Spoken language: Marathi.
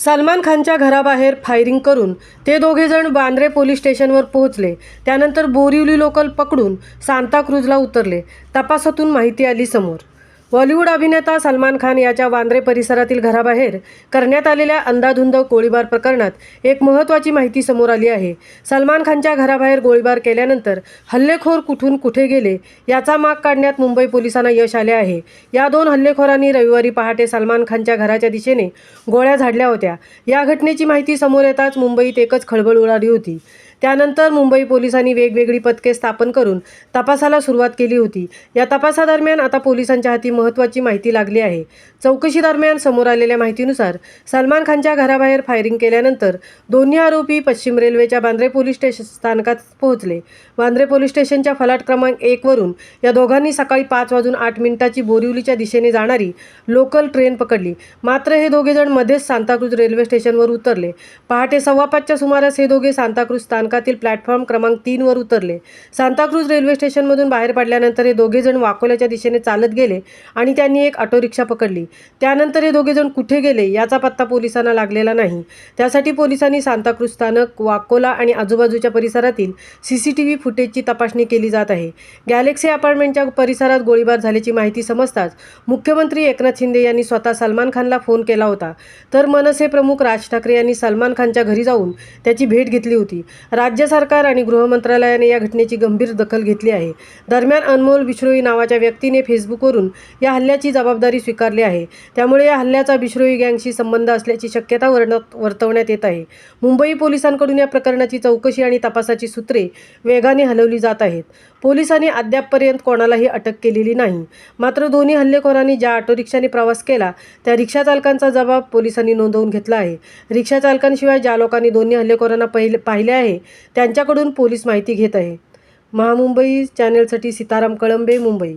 सलमान खानच्या घराबाहेर फायरिंग करून ते दोघेजण वांद्रे पोलीस स्टेशनवर पोहोचले. त्यानंतर बोरिवली लोकल पकडून सांताक्रूजला उतरले. तपासातून माहिती आली समोर. बॉलिवूड अभिनेता सलमान खान याच्या वांद्रे परिसरातील घराबाहेर करण्यात आलेल्या अंधाधुंद गोळीबार प्रकरणात एक महत्त्वाची माहिती समोर आली आहे. सलमान खानच्या घराबाहेर गोळीबार केल्यानंतर हल्लेखोर कुठून कुठे गेले याचा माग काढण्यात मुंबई पोलिसांना यश आले आहे. या दोन हल्लेखोरांनी रविवारी पहाटे सलमान खानच्या घराच्या दिशेने गोळ्या झाडल्या होत्या. या घटनेची माहिती समोर येताच मुंबईत एकच खळबळ उडाली होती. त्यानंतर मुंबई पोलिसांनी वेगवेगळी पथके स्थापन करून तपासाला सुरुवात केली होती. या तपासादरम्यान आता पोलिसांच्या हाती महत्त्वाची माहिती लागली आहे. चौकशीदरम्यान समोर आलेल्या माहितीनुसार सलमान खानच्या घराबाहेर फायरिंग केल्यानंतर दोन्ही आरोपी पश्चिम रेल्वेच्या वांद्रे पोलीस स्थानकात पोहोचले. वांद्रे पोलीस स्टेशनच्या फलाट क्रमांक 1 वरून या दोघांनी सकाळी 5:08 बोरिवलीच्या दिशेने जाणारी लोकल ट्रेन पकडली. मात्र हे दोघेजण मध्येच सांताक्रूज रेल्वे स्टेशनवर उतरले. पहाटे 5:15च्या सुमारास हे दोघे सांताक्रूज स्थानकातील प्लॅटफॉर्म क्रमांक 3 वर उतरले. सांताक्रूज रेल्वे स्टेशनमधून बाहेर पडल्यानंतर हे दोघेजण वाकोल्याच्या दिशेने चालत गेले आणि त्यांनी एक ऑटो रिक्षा पकडली. त्यानंतर हे दोघेजण कुठे गेले याचा पत्ता पोलिसांना लागलेला नाही. त्यासाठी पोलिसांनी सांताक्रूज स्थानक, वाकोला आणि आजूबाजूच्या परिसरातील CCTV फुटेजची तपासणी केली जात आहे. गॅलेक्सी अपार्टमेंटच्या परिसरात गोळीबार झाल्याची माहिती समजताच मुख्यमंत्री एकनाथ शिंदे यांनी स्वतः सलमान खानला फोन केला होता. तर मनसे प्रमुख राज ठाकरे यांनी सलमान खानच्या घरी जाऊन त्याची भेट घेतली होती. राज्य सरकार आणि गृह मंत्रालयाने या घटनेची गंभीर दखल घेतली आहे. दरम्यान अनमोल बिश्रोई नावाच्या व्यक्तीने फेसबुकवरून या हल्ल्याची जबाबदारी स्वीकारली आहे. त्यामुळे या हल्ल्याचा बिश्रोई गँगशी संबंध असल्याची शक्यता वर्तवण्यात येत आहे. मुंबई पोलिसांकडून या प्रकरणाची चौकशी आणि तपासाची सूत्रे वेगाने हलवली जात आहेत. पोलिसांनी अद्यापपर्यंत कोणालाही अटक केलेली नाही. मात्र दोन्ही हल्लेखोरांनी ज्या ऑटो रिक्षाने प्रवास केला त्या रिक्षाचालकांचा जबाब पोलिसांनी नोंदवून घेतला आहे. रिक्षाचालकांशिवाय ज्या लोकांनी दोन्ही हल्लेखोरांना पाहिले आहे त्यांच्याकडून पोलीस माहिती घेत आहे. महामुंबई चॅनेलसाठी सीताराम कळंबे, मुंबई.